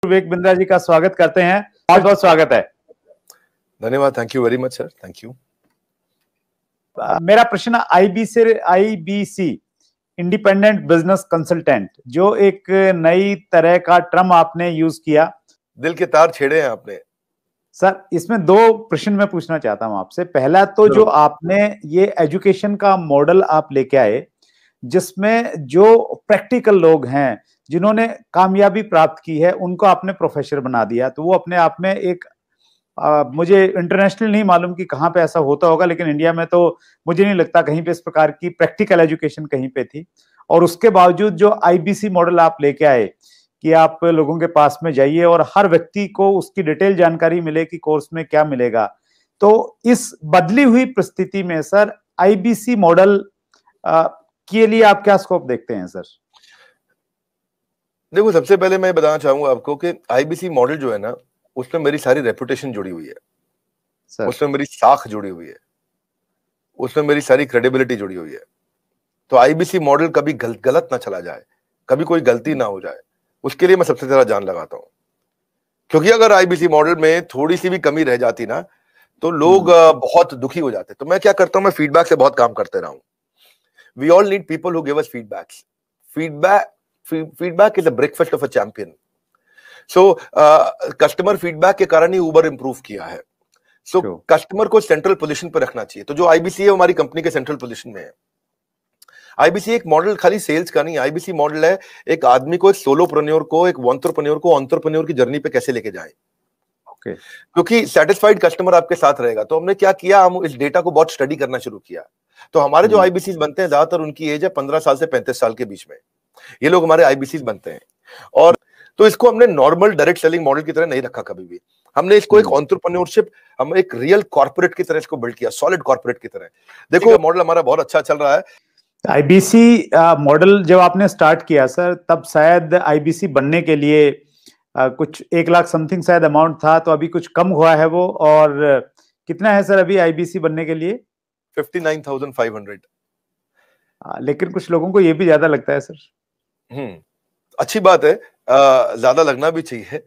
विवेक बिंद्रा जी का स्वागत करते हैं। बहुत बहुत स्वागत है। धन्यवाद। Thank you very much sir. Thank you. मेरा प्रश्न आईबीसी इंडिपेंडेंट बिजनेस कंसल्टेंट, जो एक नई तरह का टर्म आपने यूज किया, दिल के तार छेड़े हैं आपने सर। इसमें दो प्रश्न मैं पूछना चाहता हूं आपसे। पहला तो जो आपने ये एजुकेशन का मॉडल आप लेके आए, जिसमें जो प्रैक्टिकल लोग हैं जिन्होंने कामयाबी प्राप्त की है उनको आपने प्रोफेसर बना दिया, तो वो अपने आप में एक मुझे इंटरनेशनल नहीं मालूम कि कहां पे ऐसा होता होगा, लेकिन इंडिया में तो मुझे नहीं लगता कहीं पे इस प्रकार की प्रैक्टिकल एजुकेशन कहीं पे थी। और उसके बावजूद जो आईबीसी मॉडल आप लेके आए कि आप लोगों के पास में जाइए और हर व्यक्ति को उसकी डिटेल जानकारी मिले कि कोर्स में क्या मिलेगा, तो इस बदली हुई परिस्थिति में सर आईबीसी मॉडल के लिए आप क्या स्कोप देखते हैं सर? देखो, सबसे पहले मैं बताना चाहूंगा आपको कि आईबीसी मॉडल जो है ना, उसमें मेरी सारी रेपुटेशन जुड़ी हुई है, उसमें मेरी साख जुड़ी हुई है, उसमें मेरी सारी क्रेडिबिलिटी जुड़ी हुई है। तो आईबीसी मॉडल कभी गलत ना चला जाए, कभी कोई गलती ना हो जाए, उसके लिए मैं सबसे ज्यादा जान लगाता हूं। क्योंकि अगर आईबीसी मॉडल में थोड़ी सी भी कमी रह जाती ना, तो लोग बहुत दुखी हो जाते। तो मैं क्या करता हूं, मैं फीडबैक से बहुत काम करते रहा हूं। We all need people who give us feedbacks. Feedback is a breakfast of a champion. So customer feedback के कारण ही उबर इंप्रूव किया है। सो कस्टमर को सेंट्रल पोजीशन पर रखना चाहिए। तो जो आईबीसी है हमारी कंपनी के सेंट्रल पोजीशन में है। आईबीसी एक मॉडल खाली सेल्स का नहीं, आईबीसी मॉडल है एक आदमी को, एक सोलोप्रेन्योर को, एक एंटरप्रेन्योर को एंटरप्रेन्योर की जर्नी पे कैसे लेके जाए। क्योंकि सेटिस्फाइड कस्टमर आपके साथ रहेगा। तो हमने क्या किया, हम इस डेटा को बहुत स्टडी करना शुरू किया। तो हमारे जो आईबीसी बनते हैं, ज्यादातर उनकी एज है 15 साल से 35 साल के बीच में, ये लोग हमारे आईबीसी बनते हैं। और तो इसको हमने नॉर्मल डायरेक्ट सेलिंग मॉडल की तरह नहीं रखा कभी भी। हमने इसको एक एंटरप्रेन्योरशिप, हम एक रियल कॉर्पोरेट की तरह इसको बिल्ड किया, सॉलिड कॉर्पोरेट की तरह। देखो, मॉडल हमारा बहुत अच्छा चल रहा है। आईबीसी मॉडल जब आपने स्टार्ट किया सर, तब शायद आईबीसी बनने के लिए कुछ 1 लाख समथिंग शायद अमाउंट था, तो अभी कुछ कम हुआ है वो। और कितना है सर अभी आईबीसी बनने के लिए? 59,500। लेकिन कुछ लोगों को ये भी ज्यादा लगता है सर। अच्छी बात है, ज्यादा लगना भी चाहिए।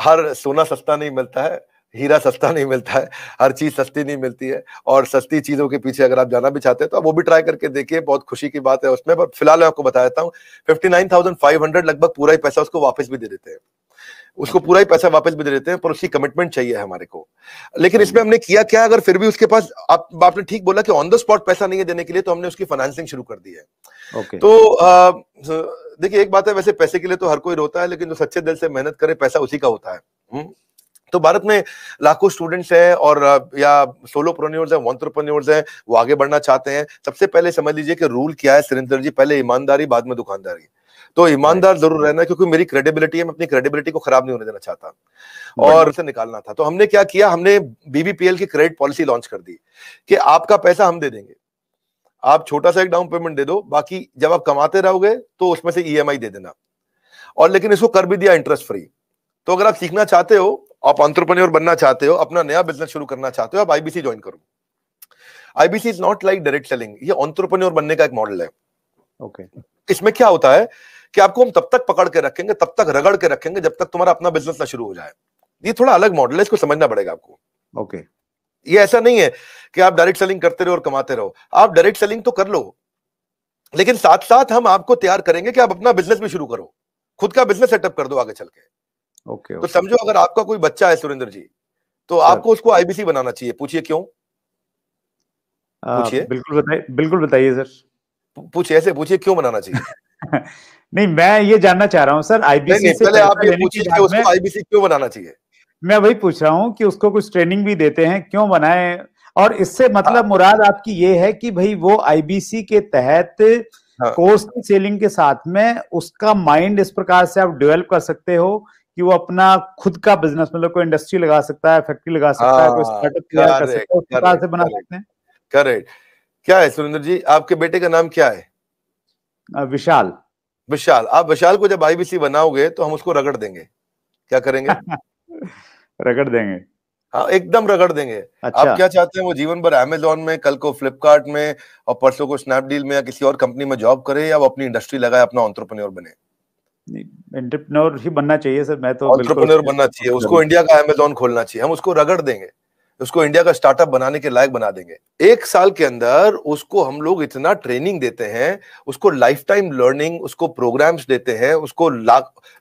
हर सोना सस्ता नहीं मिलता है, हीरा सस्ता नहीं मिलता है, हर चीज सस्ती नहीं मिलती है। और सस्ती चीजों के पीछे अगर आप जाना भी चाहते हैं तो आप वो भी ट्राई करके देखिए, बहुत खुशी की बात है उसमें। पर फिलहाल मैं आपको बता देता हूँ, 59,500 लगभग पूरा ही पैसा उसको वापस भी दे देते हैं, उसको पूरा ही पैसा वापस भी दे देते हैं, पर उसकी कमिटमेंट चाहिए हमारे को। लेकिन इसमें हमने किया क्या, अगर फिर भी उसके पास, आपने ठीक बोला कि ऑन द स्पॉट पैसा नहीं है देने के लिए, तो हमने उसकी फाइनेंसिंग शुरू कर दी है। तो देखिए, एक बात है, वैसे पैसे के लिए तो हर कोई रोता है, लेकिन जो सच्चे दिल से मेहनत करे पैसा उसी का होता है। तो भारत में लाखों स्टूडेंट्स हैं और या सोलोप्रेन्योर्स हैं, एंटरप्रेन्योर्स हैं, वो आगे बढ़ना चाहते हैं। सबसे पहले समझ लीजिए कि रूल क्या है सुरेंद्र जी, पहले ईमानदारी, बाद में दुकानदारी। तो ईमानदार जरूर रहना है, क्योंकि मेरी क्रेडिबिलिटी है, मैं अपनी क्रेडिबिलिटी को खराब नहीं होने देना चाहता और उसे निकालना था। तो हमने क्या किया, हमने बीबीपीएल की क्रेडिट पॉलिसी लॉन्च कर दी कि आपका पैसा हम दे देंगे, आप छोटा सा एक डाउन पेमेंट दे दो, बाकी जब आप कमाते रहोगे तो उसमें से ईएमआई दे देना। और लेकिन इसको कर भी दिया इंटरेस्ट फ्री। तो अगर आप सीखना चाहते हो, आप एंटरप्रेन्योर बनना चाहते हो, अपना नया बिजनेस शुरू करना चाहते हो, आप आईबीसी ज्वाइन करो। IBC is not like direct selling, ये एंटरप्रेन्योर बनने का एक मॉडल है। इसमें क्या होता है कि आपको हम तब तक पकड़ के रखेंगे, तब तक रगड़ के रखेंगे, जब तक तुम्हारा अपना बिजनेस ना शुरू हो जाए। ये थोड़ा अलग मॉडल है, इसको समझना पड़ेगा आपको। ये ऐसा नहीं है कि आप डायरेक्ट सेलिंग करते रहो और कमाते रहो। आप डायरेक्ट सेलिंग तो कर लो, लेकिन साथ साथ हम आपको तैयार करेंगे कि आप अपना बिजनेस भी शुरू करो, खुद का बिजनेस सेटअप कर दो आगे चल के। तो समझो, अगर आपका कोई बच्चा है सुरेंद्र जी, तो आपको उसको आईबीसी बनाना चाहिए। पूछिए क्यों? पूछिए। बिल्कुल बताइए सर। पूछिए, ऐसे पूछिए क्यों बनाना चाहिए। नहीं, मैं ये जानना चाह रहा हूं सर, आईबीसी से पहले आप ये पूछिए कि उसको आईबीसी क्यों बनाना चाहिए। मैं वही पूछ रहा हूं कि उसको कुछ ट्रेनिंग भी देते हैं, क्यों बनाए? और इससे मतलब मुराद आपकी ये है कि भाई वो आईबीसी के तहत कोर्स की सेलिंग के साथ में उसका माइंड इस प्रकार से आप डेवलप कर सकते हो कि वो अपना खुद का बिजनेस, मतलब कोई इंडस्ट्री लगा सकता है, फैक्ट्री लगा सकता है, कोई स्टार्टअप तैयार कर सकता है, उस प्रकार से बना सकते हैं। करेक्ट। क्या है सुरेंद्र जी, आपके बेटे का नाम क्या है? विशाल। विशाल। आप विशाल को जब आईबीसी बनाओगे तो हम उसको रगड़ देंगे। क्या करेंगे? रगड़ देंगे। हाँ, एकदम रगड़ देंगे। अच्छा। आप क्या चाहते हैं वो जीवन भर अमेजोन में, कल को फ्लिपकार्ट में और परसों को स्नैपडील में या किसी और कंपनी में जॉब करे, या वो अपनी इंडस्ट्री लगाए, अपना एंटरप्रेन्योर बने? एंटरप्रेन्योर ही बनना चाहिए सर, मैं तो बिल्कुल एंटरप्रेन्योर बनना चाहिए, उसको इंडिया का अमेज़न खोलना चाहिए, हम उसको रगड़ देंगे, उसको इंडिया का स्टार्टअप बनाने के लायक बना देंगे। 1 साल के अंदर उसको हम लोग इतना ट्रेनिंग देते हैं, उसको लाइफ टाइम लर्निंग, उसको प्रोग्राम्स देते हैं, उसको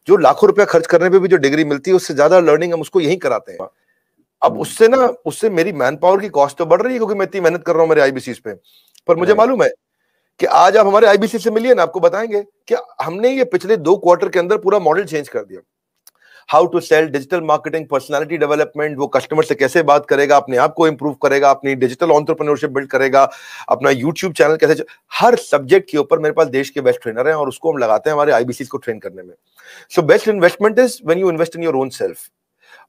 जो लाखों रुपया खर्च करने पे भी जो डिग्री मिलती है उससे ज्यादा लर्निंग हम उसको यहीं कराते हैं। अब उससे मेरी मैन पावर की कॉस्ट तो बढ़ रही है क्योंकि मैं इतनी मेहनत कर रहा हूं मेरे आईबीसीज पे, पर मुझे मालूम है कि आज आप हमारे आईबीसी से मिलिए ना, आपको बताएंगे कि हमने ये पिछले 2 क्वार्टर के अंदर पूरा मॉडल चेंज कर दिया। How to sell, digital marketing, personality development, वो कस्टमर से कैसे बात करेगा, अपने आप को इंप्रूव करेगा, अपनी डिजिटल एंटरप्रेन्योरशिप बिल्ड करेगा, अपना यूट्यूब चैनल कैसे हर सब्जेक्ट के ऊपर मेरे पास देश के बेस्ट ट्रेनर हैं और उसको हम लगाते हैं हमारे आईबीसी को ट्रेन करने में। So best investment is when you invest in your own self.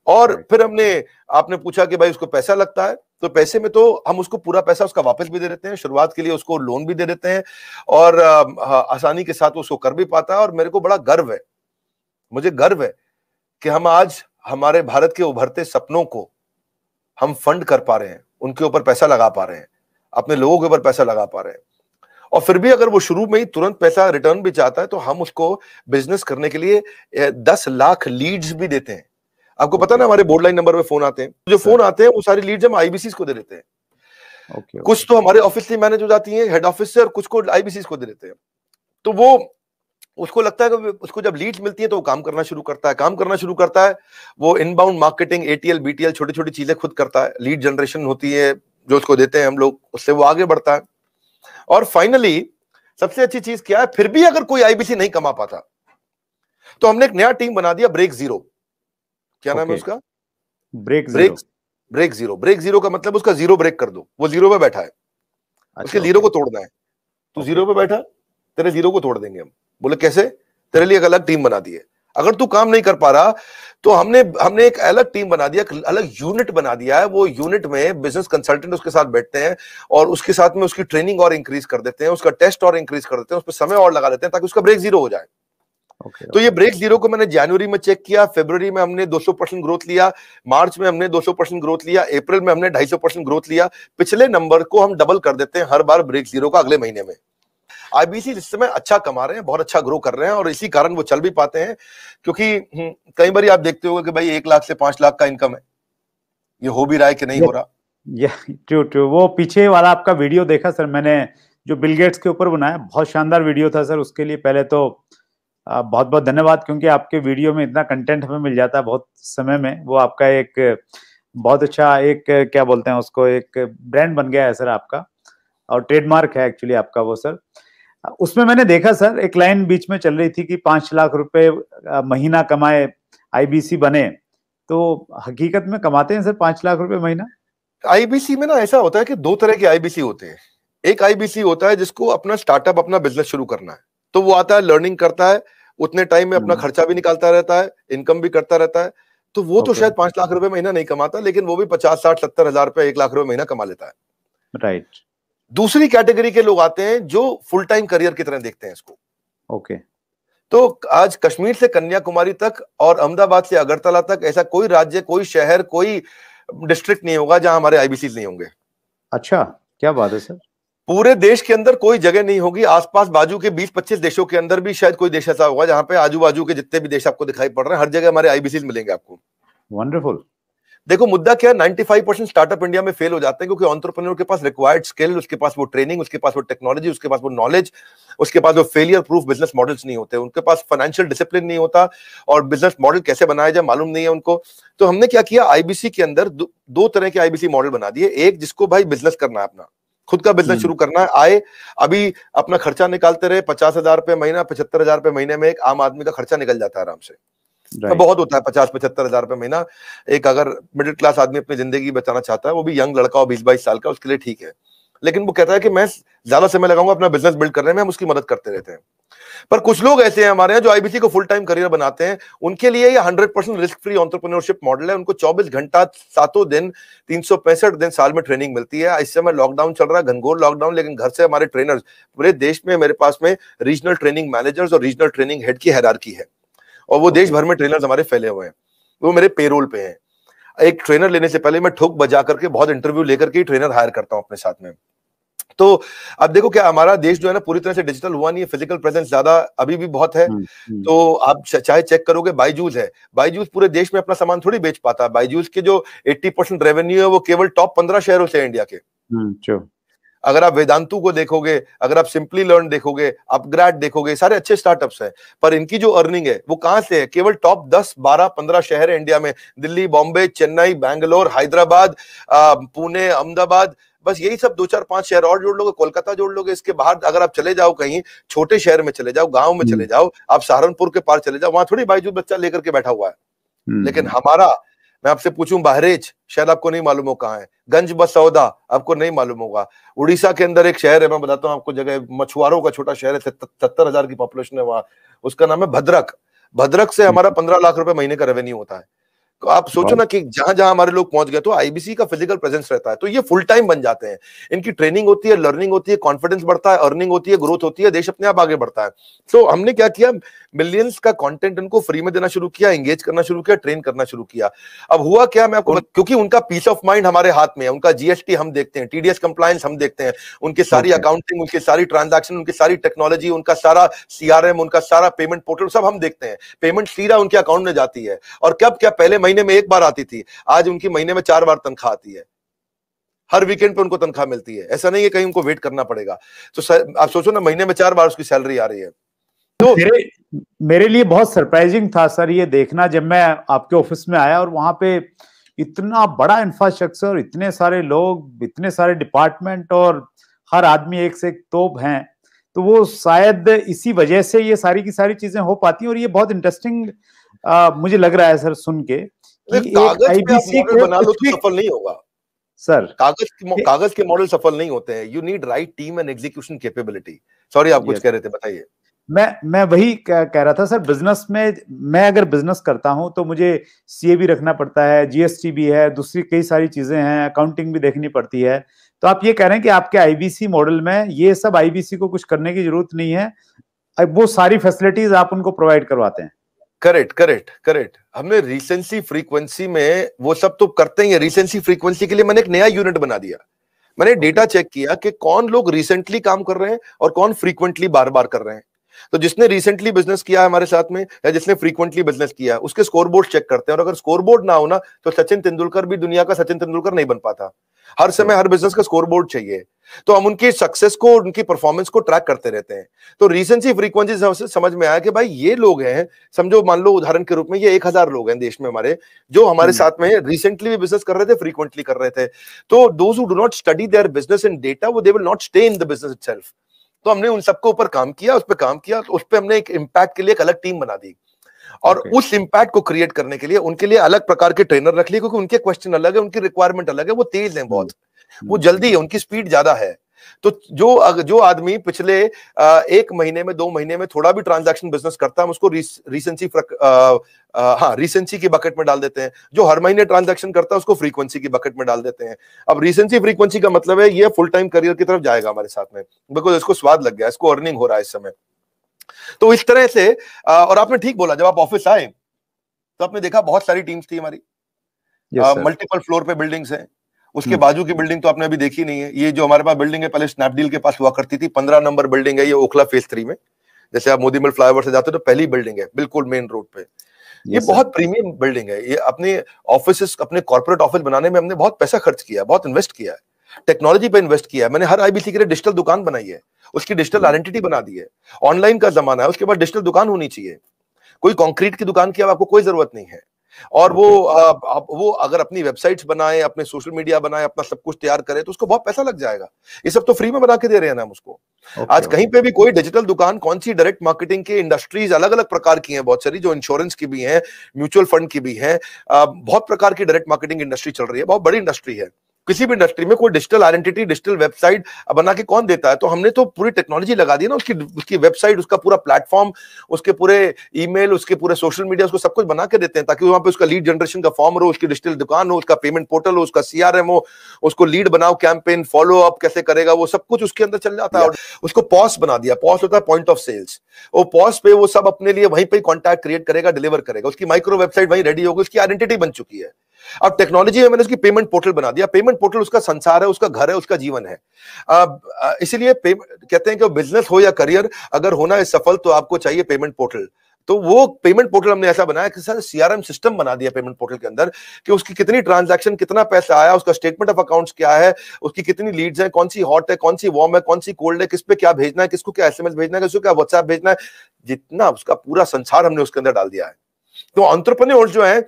और फिर आपने पूछा कि भाई उसको पैसा लगता है, तो पैसे में तो हम उसको पूरा पैसा उसका वापस भी दे देते हैं, शुरुआत के लिए उसको लोन भी दे देते हैं और आसानी के साथ उसको कर भी पाता है। और मेरे को बड़ा गर्व है, मुझे गर्व है कि हम आज हमारे भारत के उभरते सपनों को हम फंड कर पा रहे हैं, उनके ऊपर पैसा लगा पा रहे हैं, अपने लोगों के ऊपर पैसा लगा पा रहे हैं। और फिर भी अगर वो शुरू में ही तुरंत पैसा रिटर्न भी चाहता है तो हम उसको बिजनेस करने के लिए 10 लाख लीड्स भी देते हैं। आपको पता ना हमारे बोर्ड लाइन नंबर पे फोन आते हैं, जो फोन आते हैं वो सारी लीड्स हम आईबीसी को दे देते हैं। कुछ तो हमारे ऑफिस से मैनेज हो जाती हैं हेड ऑफिस से और कुछ को आईबीसी को दे देते हैं। तो वो उसको लगता है कि उसको जब लीड्स मिलती है तो वो काम करना शुरू करता है, वो इनबाउंड मार्केटिंग, एटीएल बीटीएल छोटी छोटी चीजें खुद करता है, लीड जनरेशन होती है जो उसको देते हैं हम लोग, उससे वो आगे बढ़ता है। और फाइनली सबसे अच्छी चीज क्या है, फिर भी अगर कोई आईबीसी नहीं कमा पाता तो हमने एक नया टीम बना दिया, ब्रेक जीरो। क्या नाम है उसका? ब्रेक जीरो का मतलब उसका जीरो ब्रेक कर दो, वो जीरो पे बैठा है, उसके जीरो को तोड़ना है। तू जीरो पे बैठा, तेरे जीरो को तोड़ देंगे हम। बोले कैसे? तेरे लिए एक अलग टीम बना दी है। अगर तू काम नहीं कर पा रहा तो हमने एक अलग टीम बना दिया, अलग यूनिट बना दिया है। वो यूनिट में बिजनेस कंसल्टेंट उसके साथ बैठते हैं और उसके साथ में उसकी ट्रेनिंग और इंक्रीज कर देते हैं, उसका टेस्ट और इंक्रीज कर देते हैं, उस पर समय और लगा देते हैं ताकि उसका ब्रेक जीरो हो जाए। तो ये ब्रेक जीरो को मैंने जनवरी में चेक किया, फरवरी में हमने 200% ग्रोथ लिया, मार्च में हमने 200% ग्रोथ लिया, अप्रैल में हमने 250% ग्रोथ लिया। पिछले नंबर को हम डबल कर देते हैं हर बार ब्रेक जीरो का अगले महीने में। आईबीसी इस समय अच्छा कमा रहे हैं, बहुत अच्छा ग्रो कर रहे हैं और इसी कारण वो चल भी पाते हैं, क्योंकि कई बार आप देखते होंगे कि भाई 1 लाख से 5 लाख का इनकम है, ये हो भी रहा है कि नहीं हो रहा। ट्रू। वो पीछे वाला आपका वीडियो देखा सर मैंने, जो बिल गेट्स के ऊपर बनाया, बहुत शानदार वीडियो था सर। उसके लिए पहले तो बहुत बहुत धन्यवाद, क्योंकि आपके वीडियो में इतना कंटेंट हमें मिल जाता है बहुत समय में। वो आपका एक बहुत अच्छा एक क्या बोलते हैं उसको, एक ब्रांड बन गया है सर आपका, और ट्रेडमार्क है एक्चुअली आपका वो सर। उसमें मैंने देखा सर एक लाइन बीच में चल रही थी कि 5 लाख रुपए महीना कमाए आईबीसी बने, तो हकीकत में कमाते हैं सर 5 लाख रुपए महीना? आईबीसी में ना ऐसा होता है कि 2 तरह के आईबीसी होते हैं। एक आईबीसी होता है जिसको अपना स्टार्टअप, अपना बिजनेस शुरू करना है, तो वो आता है, लर्निंग करता है, उतने टाइम में अपना खर्चा भी निकालता रहता है, इनकम भी करता रहता है, तो वो तो शायद 5 लाख रुपए महीना नहीं कमाता, लेकिन वो भी 50, 60, 70 हजार रुपए, 1 लाख रुपए महीना कमा लेता है। राइट। दूसरी कैटेगरी के लोग आते हैं जो फुल टाइम करियर की तरह देखते हैं इसको। ओके। तो आज कश्मीर से कन्याकुमारी तक और अहमदाबाद से अगरतला तक ऐसा कोई राज्य, कोई शहर, कोई डिस्ट्रिक्ट नहीं होगा जहां हमारे आईबीसी नहीं होंगे। अच्छा, क्या बात है सर। पूरे देश के अंदर कोई जगह नहीं होगी, आसपास बाजू के 20-25 देशों के अंदर भी शायद कोई देश ऐसा होगा जहां पे आजू बाजू के जितने भी देश आपको दिखाई पड़ रहे हैं, हर जगह हमारे आईबीसी मिलेंगे आपको। वंडरफुल। देखो मुद्दा क्या है, 95% स्टार्टअप इंडिया में फेल हो जाते हैं क्योंकि एंटरप्रेन्योर के पास रिक्वायर्ड स्किल, उसके पास वो ट्रेनिंग, उसके पास वो टेक्नोलॉजी, उसके पास वो नॉलेज, उसके पास वो फेलियर प्रूफ बिजनेस मॉडल्स नहीं होते, उनके पास फाइनेंशियल डिसिप्लिन नहीं होता और बिजनेस मॉडल कैसे बनाया जाए मालूम नहीं है उनको। तो हमने क्या किया, आईबीसी के अंदर दो तरह के आईबीसी मॉडल बना दिए। एक जिसको भाई बिजनेस करना है, अपना खुद का बिजनेस शुरू करना है, आए अभी अपना खर्चा निकालते रहे, 50,000 रुपए महीना, 75,000 रुपए महीने में एक आम आदमी का खर्चा निकल जाता है आराम से। तो बहुत होता है 50-75 हजार रुपए महीना। एक अगर मिडिल क्लास आदमी अपनी जिंदगी बचाना चाहता है, वो भी यंग लड़का हो 20-22 साल का, उसके लिए ठीक है, लेकिन वो कहता है कि मैं ज्यादा समय लगाऊंगा अपना बिजनेस बिल्ड करने में, हम उसकी मदद करते रहते हैं। पर कुछ लोग ऐसे हैं हमारे यहाँ जो आईबीसी को फुल टाइम करियर बनाते हैं, उनके लिए ये 100% रिस्क फ्री एंटरप्रेन्योरशिप मॉडल है। उनको 24 घंटा 7 दिन 365 दिन साल में ट्रेनिंग मिलती है। इस समय लॉकडाउन चल रहा है, घनघोर लॉकडाउन, लेकिन घर से हमारे ट्रेनर्स पूरे देश में, मेरे पास में रीजनल ट्रेनिंग मैनेजर्स और रीजनल ट्रेनिंग हेड की हायरार्की है और वो देश भर में ट्रेनर्स हमारे फैले हुए हैं, वो मेरे पेरोल पे हैं। एक ट्रेनर लेने से पहले मैं ठोक बजा करके बहुत इंटरव्यू लेकर के ट्रेनर हायर करता हूं अपने साथ में। तो अब देखो क्या हमारा देश जो है ना पूरी तरह से डिजिटल हुआ नहीं है, फिजिकल प्रेजेंस ज्यादा अभी भी बहुत है। तो आप चाहे चेक करोगे, बायजूस है, बायजूस पूरे देश में अपना सामान थोड़ी बेच पाता। बायजूस के जो 80% रेवेन्यू है वो केवल टॉप 15 शहरों से है इंडिया के। अगर आप वेदांतु को देखोगे, अगर आप सिंपली लर्न देखोगे, अपग्रेड देखोगे, सारे अच्छे स्टार्टअप्स हैं, पर इनकी जो अर्निंग है वो कहां से है? केवल टॉप 10, 12, 15 शहर है इंडिया में, दिल्ली, बॉम्बे, चेन्नई, बैंगलोर, हैदराबाद, पुणे, अहमदाबाद, बस यही सब 2, 4, 5 शहर और जोड़ लोगे, कोलकाता जोड़ लोगे। इसके बाहर अगर आप चले जाओ, कहीं छोटे शहर में चले जाओ, गांव में चले जाओ, आप सहारनपुर के पार चले जाओ, वहां थोड़ी बायजूस बच्चा लेकर के बैठा हुआ है। लेकिन हमारा, मैं आपसे पूछूं, बहरेच शायद आपको नहीं मालूम हो कहां है, गंज बसौदा आपको नहीं मालूम होगा, उड़ीसा के अंदर एक शहर है, मैं बताता हूं आपको जगह, मछुआरों का छोटा शहर है, 70,000 की पॉपुलेशन है वहां, उसका नाम है भद्रक। भद्रक से हमारा 15 लाख रुपए महीने का रेवेन्यू होता है। तो आप सोचो ना कि जहां जहां हमारे लोग पहुंच गए, तो आईबीसी का फिजिकल प्रेजेंस रहता है, तो ये फुल टाइम बन जाते हैं। इनकी ट्रेनिंग होती है, लर्निंग होती है, कॉन्फिडेंस बढ़ता है, अर्निंग होती है, ग्रोथ होती है, देश अपने आप आगे बढ़ता है। तो हमने क्या किया, मिलियंस का कंटेंट इनको फ्री में देना शुरू किया, एंगेज करना शुरू किया, ट्रेन करना शुरू किया। अब हुआ क्या, मैं आपको क्योंकि उनका पीस ऑफ माइंड हमारे हाथ में है, उनका जीएसटी हम देखते हैं, टीडीएस कंप्लायंस हम देखते हैं, उनकी सारी अकाउंटिंग, उनकी सारी ट्रांजैक्शन, उनकी सारी टेक्नोलॉजी, उनका सारा सीआरएम, उनका सारा पेमेंट पोर्टल सब हम देखते हैं। पेमेंट सीधा उनके अकाउंट में जाती है, और कब क्या, पहले महीने में एक बार आती थी, आज उनकी महीने में 4 बार तनख्वाह आती है, हर वीकेंड पे उनको तनख्वाह मिलती है। ऐसा नहीं है कहीं उनको वेट करना पड़ेगा। तो आप सोचो ना, महीने में 4 बार उसकी सैलरी आ रही है। तो मेरे लिए बहुत सरप्राइजिंग था सर ये देखना, जब मैं आपके ऑफिस में आया और वहां पे इतना बड़ा इंफ्रास्ट्रक्चर, इतने सारे लोग, इतने सारे डिपार्टमेंट, और हर आदमी एक से एक तोप हैं। तो वो शायद इसी वजह से ये सारी की सारी चीजें हो पाती हैं। और ये बहुत इंटरेस्टिंग मुझे लग रहा है सर सुन के, कि कागज पे आप मॉडल बना लो तो सफल नहीं होगा सर। कागज के मॉडल सफल नहीं होते हैं। You need right team and execution capability. Sorry, आप कुछ कह रहे थे, बताइए। मैं वही कह रहा था सर, बिजनेस में मैं अगर बिजनेस करता हूं तो मुझे सीए भी रखना पड़ता है, जीएसटी भी है, दूसरी कई सारी चीजें हैं, अकाउंटिंग भी देखनी पड़ती है। तो आप ये कह रहे हैं कि आपके आईबीसी मॉडल में ये सब, आईबीसी को कुछ करने की जरूरत नहीं है, वो सारी फैसिलिटीज आप उनको प्रोवाइड करवाते हैं? करेक्ट। हमने रिसेंसी फ्रीक्वेंसी में वो सब तो करते ही है। रिसेंसी फ्रीक्वेंसी के लिए मैंने एक नया यूनिट बना दिया। मैंने डेटा चेक किया कि कौन लोग रिसेंटली काम कर रहे हैं और कौन फ्रीक्वेंटली बार बार कर रहे हैं। तो जिसने रिसेंटली बिजनेस किया है हमारे साथ में, या जिसने फ्रीक्वेंटली बिजनेस किया है, उसके स्कोरबोर्ड चेक करते हैं। और अगर स्कोरबोर्ड ना हो ना, तो सचिन तेंदुलकर भी दुनिया का सचिन तेंदुलकर नहीं बन पाता। हर समय हर बिजनेस का स्कोरबोर्ड चाहिए। तो हम उनकी सक्सेस को, उनकी परफॉर्मेंस को ट्रैक करते रहते हैं। तो रिसेंसी फ्रीक्वेंसी से समझ में आया कि भाई ये लोग हैं, समझो मान लो उदाहरण के रूप में ये 1000 लोग हैं देश में हमारे, जो हमारे साथ में रिसेंटली भी बिजनेस कर रहे थे, फ्रीक्वेंटली कर रहे थे। तो those who do not study their business in data, वो they will not stay in the business itself. तो हमने उन सबके ऊपर काम किया, उस पर काम किया, तो उस पर हमने एक इम्पैक्ट के लिए एक अलग टीम बना दी। और उस इम्पैक्ट को क्रिएट करने के लिए उनके लिए अलग प्रकार के ट्रेनर रख लिए, क्योंकि उनके क्वेश्चन अलग है, उनकी रिक्वायरमेंट अलग है। वो तेज हैं बहुत, वो जल्दी है, उनकी स्पीड ज्यादा है। तो जो आदमी पिछले 1 महीने में, 2 महीने में थोड़ा भी ट्रांजैक्शन बिजनेस करता है, हम उसको रिसेंसी की बकेट में डाल देते हैं। जो हर महीने ट्रांजैक्शन करता है उसको फ्रीक्वेंसी की बकेट में डाल देते हैं। अब रिसेंसी फ्रीक्वेंसी का मतलब है ये फुल टाइम करियर की तरफ जाएगा हमारे साथ में, बिकॉज इसको स्वाद लग गया, इसको अर्निंग हो रहा है इस समय। तो इस तरह से और आपने ठीक बोला, जब आप ऑफिस आए तो आपने देखा बहुत सारी टीम्स थी हमारी, मल्टीपल फ्लोर पे बिल्डिंग्स हैं। उसके बाजू की बिल्डिंग तो आपने अभी देखी नहीं है। ये जो हमारे पास बिल्डिंग है, पहले स्नैपडील के पास हुआ करती थी, 15 नंबर बिल्डिंग है, ये ओखला फेज 3 में। जैसे आप मोदी महल फ्लाईओवर से जाते हो तो पहली बिल्डिंग है, बिल्कुल मेन रोड पे। ये बहुत प्रीमियम बिल्डिंग है। ये अपने ऑफिस, अपने कॉर्पोरेट ऑफिस बनाने में हमने बहुत पैसा खर्च किया, बहुत इन्वेस्ट किया है, टेक्नोलॉजी पे इन्वेस्ट किया है। मैंने हर आईबीसी के लिए डिजिटल दुकान बनाई है, उसकी डिजिटल आइडेंटिटी बना दी है। ऑनलाइन का जमाना है, उसके बाद डिजिटल दुकान होनी चाहिए। कोई कंक्रीट की दुकान की अब आपको कोई जरूरत नहीं है। और वो अगर अपनी वेबसाइट्स बनाए, अपने सोशल मीडिया बनाए, अपना सब कुछ तैयार करे, तो उसको बहुत पैसा लग जाएगा। ये सब तो फ्री में बना के दे रहे हैं ना हम उसको। आज कहीं पे भी कोई डिजिटल दुकान, कौन सी डायरेक्ट मार्केटिंग की इंडस्ट्रीज अलग अलग प्रकार की हैं, बहुत सारी, जो इंश्योरेंस की भी हैं, म्यूचुअल फंड की भी हैं, बहुत प्रकार की डायरेक्ट मार्केटिंग इंडस्ट्री चल रही है, बहुत बड़ी इंडस्ट्री है। किसी भी इंडस्ट्री में कोई डिजिटल आइडेंटिटी, डिजिटल वेबसाइट बना के कौन देता है? तो हमने तो पूरी टेक्नोलॉजी लगा दी ना, उसकी वेबसाइट, उसका पूरा प्लेटफॉर्म, उसके पूरे ईमेल, उसके पूरे सोशल मीडिया, उसको सब कुछ बना के देते हैं, ताकि वहां पे उसका लीड जनरेशन का फॉर्म हो, उसकी डिजिटल दुकान हो, उसका पेमेंट पोर्टल हो, उसका सीआरएम हो, उसको लीड बनाओ, कैंपेन फॉलो अप कैसे करेगा, वो सब कुछ उसके अंदर चल जाता है। उसको पॉस बना दिया। पॉस होता है पॉइंट ऑफ सेल्स। वो पॉस पे वो सब अपने लिए वहीं पे कॉन्टैक्ट क्रिएट करेगा, डिलीवर करेगा। उसकी माइक्रो वेबसाइट वहीं रेडी होगी, उसकी आइडेंटिटी बन चुकी है। अब टेक्नोलॉजी में मैंने उसकी पेमेंट पोर्टल बना दिया। पेमेंट पोर्टल उसका संसार है, उसका घर है, उसका जीवन है। इसीलिए कहते हैं कि बिजनेस हो या करियर, अगर होना है सफल तो आपको चाहिए पेमेंट पोर्टल। तो वो पेमेंट पोर्टल हमने ऐसा बनाया कि सर सीआरएम सिस्टम बना दिया पेमेंट पोर्टल के अंदर कि उसकी कितनी ट्रांजैक्शन, कितना पैसा आया, उसका स्टेटमेंट ऑफ अकाउंट्स क्या है, उसकी कितनी लीड्स हैं, कौन सी हॉट है, कौन सी वार्म है, कौन सी कोल्ड है, किस पे क्या भेजना है, किसको क्या एसएमएस भेजना है, किसको क्या व्हाट्सएप भेजना है, जितना उसका पूरा संसार हमने उसके अंदर डाल दिया है। तो एंटरप्रेन्योर्स जो है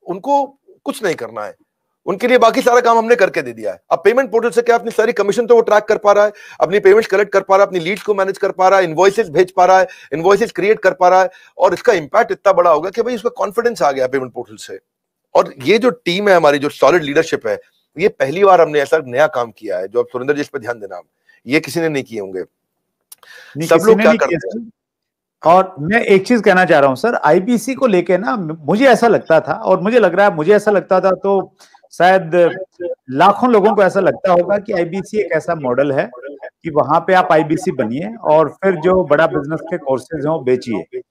उनको कुछ नहीं करना है, उनके लिए बाकी सारा काम हमने करके दे दिया है। अब पेमेंट पोर्टल से क्या, अपनी सारी कमीशन तो वो ट्रैक कर पा रहा है, अपनी पेमेंट्स कलेक्ट कर पा रहा है, अपनी लीड्स को मैनेज कर पा रहा है, इनवॉइसेस भेज पा रहा है, इनवॉइसेस क्रिएट कर पा रहा है, और इसका इंपैक्ट इतना बड़ा होगा कि भाई उसका कॉन्फिडेंस आ गया पेमेंट पोर्टल से। और ये जो टीम है हमारी, जो सॉलिड लीडरशिप है, ये पहली बार हमने ऐसा नया काम किया है, जो अब सुरेंद्र जी इस पर ध्यान देना, ये किसी ने नहीं किए होंगे, सब लोग क्या करते हैं। और मैं एक चीज कहना चाह रहा हूं सर, आईबीसी को लेके ना मुझे ऐसा लगता था, और मुझे लग रहा है, मुझे ऐसा लगता था तो शायद लाखों लोगों को ऐसा लगता होगा कि आईबीसी एक ऐसा मॉडल है कि वहां पे आप आईबीसी बनिए और फिर जो बड़ा बिजनेस के कोर्सेज हैं वो बेचिए।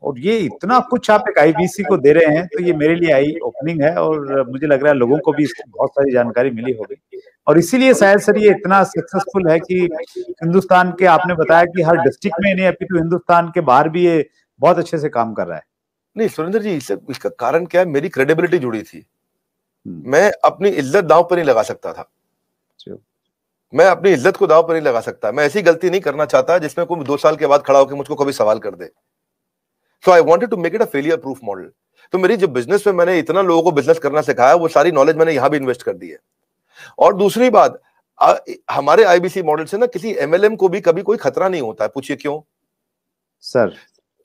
और ये इतना कुछ आप एक आईबीसी को दे रहे हैं, तो ये मेरे लिए आई ओपनिंग है, और मुझे लग रहा है लोगों को भी इसकी बहुत सारी जानकारी मिली होगी, और इसीलिए शायद सर ये इतना सक्सेसफुल है कि हिंदुस्तान के, आपने बताया कि हर डिस्ट्रिक्ट में नहीं, अभी तो हिंदुस्तान के बाहर भी ये बहुत अच्छे से काम कर रहा है। नहीं सुरेंद्र जी, इसका कारण क्या है, मेरी क्रेडिबिलिटी जुड़ी थी। मैं अपनी इज्जत दांव पर नहीं लगा सकता था, मैं अपनी इज्जत को दांव पर नहीं लगा सकता। मैं ऐसी गलती नहीं करना चाहता जिसमें कोई 2 साल के बाद खड़ा होकर मुझको कभी सवाल कर दे। So I wanted to make it a failure proof model. तो मेरी जो बिजनेस में मैंने इतना लोगों को बिजनेस करना सिखाया, वो सारी नॉलेज मैंने यहां भी इन्वेस्ट कर दी है। और दूसरी बात, हमारे आईबीसी मॉडल से ना किसी एमएलएम को भी कभी कोई खतरा नहीं होता है। पूछिए क्यों सर?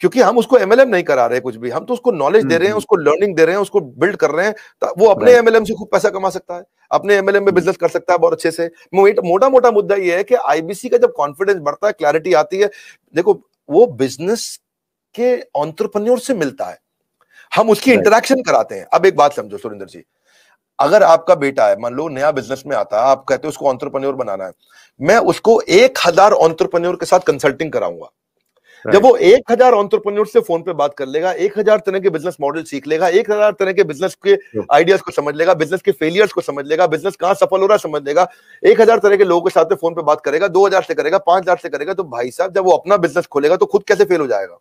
क्योंकि हम उसको एमएलएम नहीं करा रहे कुछ भी, हम तो उसको नॉलेज दे रहे हैं, उसको लर्निंग दे रहे हैं, उसको बिल्ड कर रहे हैं। वो अपने एमएलएम से खूब पैसा कमा सकता है, अपने एमएलएम में बिजनेस कर सकता है बहुत अच्छे से। मोटा मोटा मुद्दा ये है कि आईबीसी का जब कॉन्फिडेंस बढ़ता है, क्लैरिटी आती है, देखो वो बिजनेस के एंटरप्रेन्योर से मिलता है, हम उसकी इंटरेक्शन कराते हैं। अब एक बात समझो सुरेंद्र जी, अगर आपका बेटा है, मान लो नया बिजनेस में आता है, आप कहते हो उसको एंटरप्रेन्योर बनाना है, मैं उसको 1000 एंटरप्रेन्योर के साथ कंसल्टिंग कराऊंगा। जब वो 1000 एंटरप्रेन्योर से फोन पे बात कर लेगा, 1000 तरह के बिजनेस मॉडल सीख लेगा, 1000 तरह के बिजनेस के आइडियाज को समझ लेगा, बिजनेस के फेलियर्स को समझ लेगा, बिजनेस कहां सफल हो रहा है समझ लेगा, 1000 तरह के लोगों के साथ फोन पे बात करेगा, 2000 से करेगा, 5000 से करेगा, तो भाई साहब जब वो अपना बिजनेस खोलेगा तो खुद कैसे फेल हो जाएगा,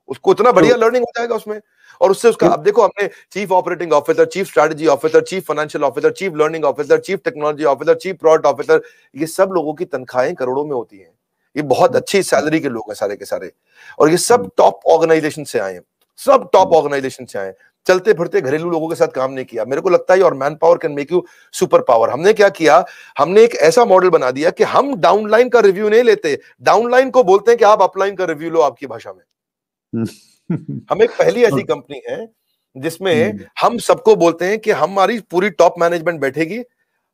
उसको इतना बढ़िया लर्निंग हो जाएगा उसमें। और उससे उसका, अब देखो हमने chief operating officer, chief strategy officer, chief financial officer, chief learning officer, chief technology officer, chief product officer, ये सब लोगों की तनख्वाहें करोड़ों में होती हैं। ये बहुत अच्छी सैलरी के लोग हैं सारे के सारे, और ये सब टॉप ऑर्गेनाइजेशन से आए हैं, सब टॉप ऑर्गेनाइजेशन से आए। चलते फिरते घरेलू लोगों के साथ काम नहीं किया। मेरे को लगता है और man power can make you super power. हमने क्या किया, हमने एक ऐसा मॉडल बना दिया कि हम डाउनलाइन का रिव्यू नहीं लेते, डाउनलाइन को बोलते हैं कि आप अपलाइन का रिव्यू लो आपकी भाषा में। हम एक पहली ऐसी कंपनी है जिसमें हम सबको बोलते हैं कि हमारी पूरी टॉप मैनेजमेंट बैठेगी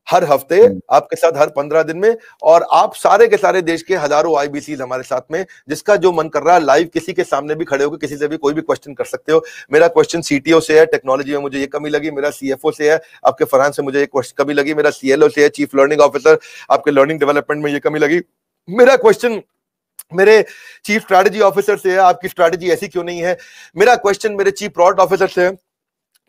हर हफ्ते आपके साथ, हर 15 दिन में, और आप सारे के सारे देश के हजारों आईबीसीज हमारे साथ में, जिसका जो मन कर रहा है लाइव किसी के सामने भी खड़े होकर किसी से भी कोई भी क्वेश्चन कर सकते हो। मेरा क्वेश्चन सीटीओ से है, टेक्नोलॉजी में मुझे ये कमी लगी, मेरा सीएफओ से है, आपके फाइनेंस से मुझे ये कमी लगी, मेरा सीएलओ से है, चीफ लर्निंग ऑफिसर, आपके लर्निंग डेवलपमेंट में ये कमी लगी, मेरा क्वेश्चन मेरे चीफ स्ट्रैटेजी ऑफिसर से है, आपकी स्ट्रैटेजी ऐसी क्यों नहीं है, मेरा क्वेश्चन मेरे चीफ प्रोडक्ट ऑफिसर से है,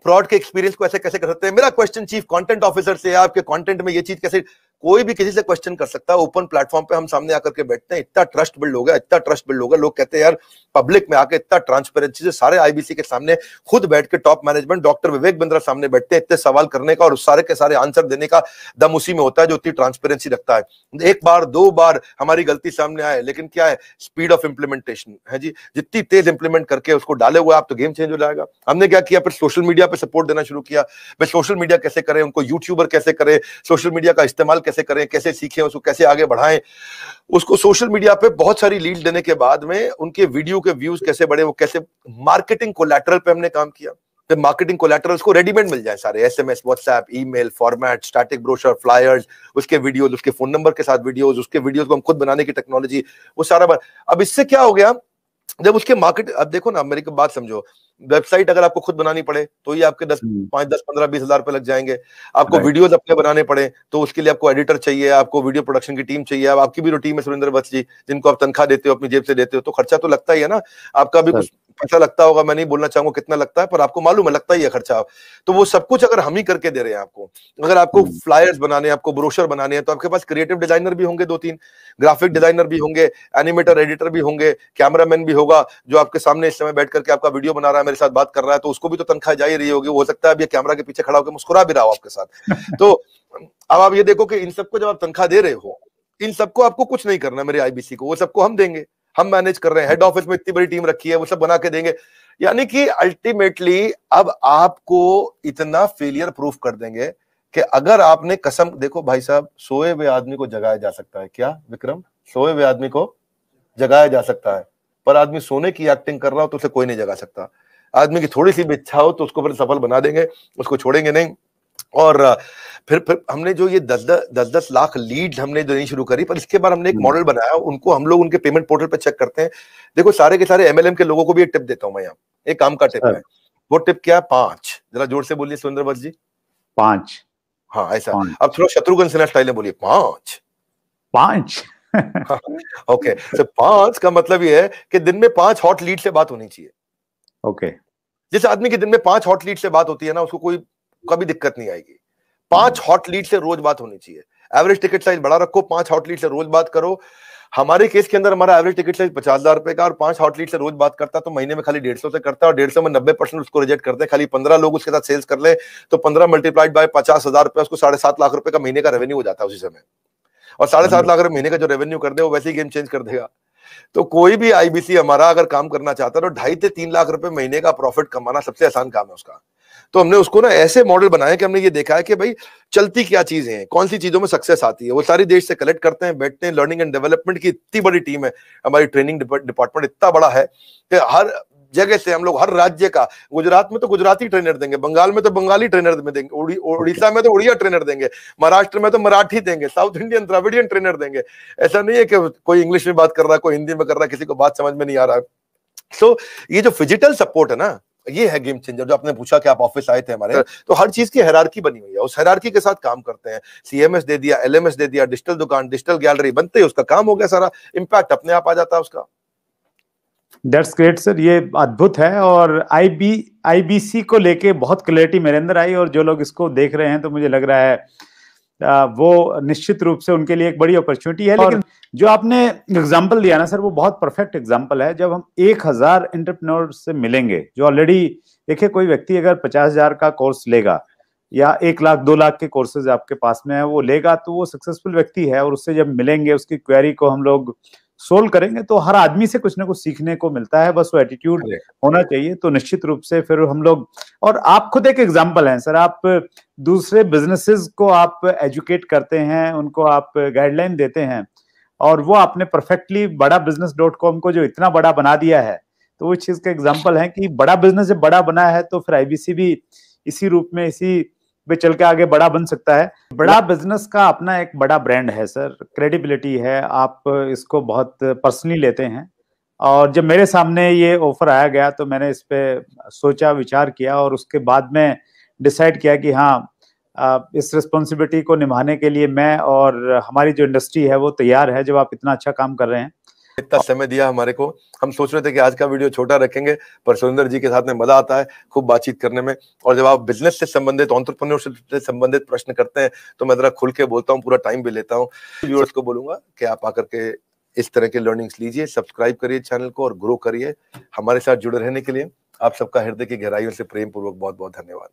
प्रोडक्ट के एक्सपीरियंस को ऐसे कैसे कर सकते हैं, मेरा क्वेश्चन चीफ कंटेंट ऑफिसर से है, आपके कंटेंट में ये चीज कैसे, कोई भी किसी से क्वेश्चन कर सकता है। ओपन प्लेटफॉर्म पे हम सामने आकर के बैठते हैं, इतना ट्रस्ट बिल्ड हो गया, इतना ट्रस्ट बिल्ड हो गया, लोग कहते हैं यार पब्लिक में आके इतना ट्रांसपेरेंसी से सारे आईबीसी के सामने खुद बैठ के top management doctor Vivek Bindra सामने बैठते हैं, इतने सवाल करने का और सारे के सारे आंसर देने का दम उसी में होता है जो इतनी ट्रांसपेरेंसी रखता है। एक बार 2 बार हमारी गलती सामने आए, लेकिन क्या है, स्पीड ऑफ इंप्लीमेंटेशन है जी, जितनी तेज इंप्लीमेंट करके उसको डाले हुए आप तो गेम चेंज हो जाएगा। हमने क्या किया, फिर सोशल मीडिया पे सपोर्ट देना शुरू किया, भाई सोशल मीडिया कैसे करें, उनको यूट्यूबर कैसे करें, सोशल मीडिया का इस्तेमाल कैसे करें, कैसे सीखें, उसको कैसे आगे बढ़ाएं, उसको सोशल मीडिया पे बहुत सारी लीड देने के बाद में उनके वीडियो के व्यूज कैसे बढ़े, वो कैसे, मार्केटिंग कोलैटरल पे हमने काम किया, तो मार्केटिंग कोलैटरल्स को रेडीमेड मिल जाए सारे, SMS, WhatsApp, email, format, static brochure, flyers, उसके वीडियोस, उसके फोन नंबर के साथ वीडियोस, उसके वीडियोस को हम खुद बनाने की टेक्नोलॉजी, वो सारा। अब इससे क्या हो गया, जब उसके मार्केट, अब देखो ना मेरी बात समझो, वेबसाइट अगर आपको खुद बनानी पड़े तो ये आपके 5, 10, 15, 20 हजार रुपए लग जाएंगे। आपको वीडियोस अपने बनाने पड़े तो उसके लिए आपको एडिटर चाहिए, आपको वीडियो प्रोडक्शन की टीम चाहिए, आपकी भी जो टीम है सुरेंद्र वत्स जी, जिनको आप तनख्वाह देते हो, अपनी जेब से देते हो, तो खर्चा तो लगता ही है ना। आपका भी कुछ पैसा लगता होगा, मैं नहीं बोलना चाहूंगा कितना लगता है, पर आपको मालूम है लगता ही है खर्चा। तो वो सब कुछ अगर हम ही करके दे रहे हैं आपको, अगर आपको फ्लायर्स बनाने, आपको ब्रोशर बनाने हैं, तो आपके पास क्रिएटिव डिजाइनर भी होंगे, 2-3 ग्राफिक डिजाइनर भी होंगे, एनिमेटर एडिटर भी होंगे, कैमरामैन भी होगा, जो आपके सामने इस समय बैठ करके आपका वीडियो बना रहा है, मेरे साथ बात कर रहा है, तो उसको भी तो तनख्वाह जा ही रही होगी। हो सकता है अब ये कैमरा के पीछे खड़ा होकर मुस्कुरा भी रहा हो आपके साथ। तो अब आप ये देखो कि इन सबको जब आप तनख्वाह दे रहे हो, इन सबको आपको कुछ नहीं करना मेरे आईबीसी को, वो सबको हम देंगे, हम मैनेज कर रहे हैं, हेड ऑफिस में इतनी बड़ी टीम रखी है, वो सब बना के देंगे। यानी कि अल्टीमेटली अब आपको इतना फेलियर प्रूफ कर देंगे कि अगर आपने कसम, देखो भाई साहब, सोए हुए आदमी को जगाया जा सकता है क्या विक्रम? सोए हुए आदमी को जगाया जा सकता है, पर आदमी सोने की एक्टिंग कर रहा हो तो उसे कोई नहीं जगा सकता। आदमी की थोड़ी सी भी इच्छा हो तो उसको फिर सफल बना देंगे, उसको छोड़ेंगे नहीं। और फिर हमने जो ये 10-10 लाख लीड हमने देनी शुरू करी, पर इसके बाद हमने एक मॉडल बनाया, उनको हम लोग उनके पेमेंट पोर्टल पे चेक करते हैं। देखो सारे के सारे एमएलएम के लोगों को भी एक टिप देता हूं मैं, यहाँ एक काम का टिप है। वो टिप क्या है? 5। जरा जोर से बोलिए सुरेंद्र भट्ट जी। 5। हाँ ऐसा। अब थोड़ा शत्रुघ्न सिन्हा स्टाइल में बोलिए, 5। 5। ओके, तो 5 का मतलब ये है कि दिन में 5 हॉट लीड से बात होनी चाहिए। ओके। जिस आदमी की दिन में 5 हॉट लीड से बात होती है ना, उसको कोई कभी दिक्कत नहीं आएगी। 5 हॉट लीड से रोज बात होनी चाहिए। एवरेज टिकट साइज बड़ा रखो, 5 हॉट लीड से रोज बात करो। हमारे केस के अंदर हमारा एवरेज टिकट साइज 50,000 रुपए का, और 5 हॉट लीड से रोज बात करता तो महीने में खाली 150 से करता है, और 150 में 90% उसको रिजेक्ट करते हैं। खाली 15 लोग उसके साथ सेल्स कर ले तो 15 मल्टीप्लाइड बाय 50,000 रुपए, उसको 7.5 लाख रुपए का महीने का रेवेन्यू हो जाता है उसी समय। और 7.5 लाख रुपए महीने का जो रेवेन्यू कर दे, वो वैसे ही गेम चेंज कर देगा। तो कोई भी आईबीसी हमारा अगर काम करना चाहता है तो 2.5 से 3 लाख रुपए महीने का प्रॉफिट कमाना सबसे आसान काम है उसका। तो हमने उसको ना ऐसे मॉडल बनाया कि हमने ये देखा है कि भाई चलती क्या चीजें हैं, कौन सी चीजों में सक्सेस आती है, वो सारी देश से कलेक्ट करते हैं, बैठते हैं। लर्निंग एंड डेवलपमेंट की इतनी बड़ी टीम है, हमारी ट्रेनिंग डिपार्टमेंट इतना बड़ा है कि हर जगह से हम लोग, हर राज्य का, गुजरात में तो गुजराती ट्रेनर देंगे, बंगाल में तो बंगाली ट्रेनर में देंगे, उड़ीसा में तो उड़िया ट्रेनर देंगे, महाराष्ट्र में तो मराठी देंगे, साउथ इंडियन द्रविडियन ट्रेनर देंगे। ऐसा नहीं है कि कोई इंग्लिश में बात कर रहा है, कोई हिंदी में कर रहा है, किसी को बात समझ में नहीं आ रहा है। सो ये जो फिजिकल सपोर्ट है ना, ये है गेम चेंजर। जो आपने पूछा कि आप ऑफिस आए थे हमारे, तो हर चीज की हायरार्की बनी हुई है, उस हायरार्की के साथ काम करते हैं। सीएमएस दे दिया, एलएमएस दे दिया, डिजिटल दुकान, डिजिटल गैलरी बनते ही उसका काम हो गया, सारा इंपैक्ट अपने आप आ जाता है उसका। दैट्स ग्रेट सर, ये अद्भुत है। और आईबीसी को लेके बहुत क्लैरिटी मेरे अंदर आई, और जो लोग इसको देख रहे हैं तो मुझे लग रहा है वो निश्चित रूप से उनके लिए एक बड़ी अपॉर्चुनिटी है। लेकिन जो आपने एग्जांपल दिया ना सर, वो बहुत परफेक्ट एग्जांपल है। जब हम 1000 एंटरप्रेन्योर से मिलेंगे जो ऑलरेडी, देखिए कोई व्यक्ति अगर 50,000 का कोर्स लेगा या 1 लाख 2 लाख के कोर्सेज आपके पास में है वो लेगा, तो वो सक्सेसफुल व्यक्ति है। और उससे जब मिलेंगे, उसकी क्वेरी को हम लोग सोल्व करेंगे, तो हर आदमी से कुछ ना कुछ सीखने को मिलता है, बस वो एटीट्यूड होना चाहिए। तो निश्चित रूप से फिर हम लोग, और आप खुद एक एग्जांपल हैं सर, आप दूसरे बिजनेसेस को आप एजुकेट करते हैं, उनको आप गाइडलाइन देते हैं, और वो आपने परफेक्टली बड़ा business.com को जो इतना बड़ा बना दिया है, तो वो चीज का एग्जांपल है कि बड़ा बिजनेस जब बड़ा बना है तो फिर आईबीसी भी इसी रूप में, इसी पे चल के आगे बड़ा बन सकता है। बड़ा बिजनेस का अपना एक बड़ा ब्रांड है सर, क्रेडिबिलिटी है, आप इसको बहुत पर्सनली लेते हैं। और जब मेरे सामने ये ऑफर आया गया तो मैंने इस पे सोचा, विचार किया, और उसके बाद में डिसाइड किया कि हाँ, इस रिस्पॉन्सिबिलिटी को निभाने के लिए मैं और हमारी जो इंडस्ट्री है वो तैयार है, जब आप इतना अच्छा काम कर रहे हैं। इतना समय दिया हमारे को। हम सोच रहे थे कि आज का वीडियो छोटा रखेंगे, पर सुरेंद्र जी के साथ में मजा आता है खूब बातचीत करने में। और जब आप बिजनेस से संबंधित, एंटरप्रेन्योरशिप से संबंधित प्रश्न करते हैं तो मैं जरा खुल के बोलता हूँ, पूरा टाइम भी लेता हूँ। व्यूअर्स को बोलूंगा कि आप आकर के इस तरह के लर्निंग्स लीजिए, सब्सक्राइब करिए चैनल को और ग्रो करिए। हमारे साथ जुड़े रहने के लिए आप सबका हृदय की गहराइयों से प्रेम पूर्वक बहुत बहुत धन्यवाद।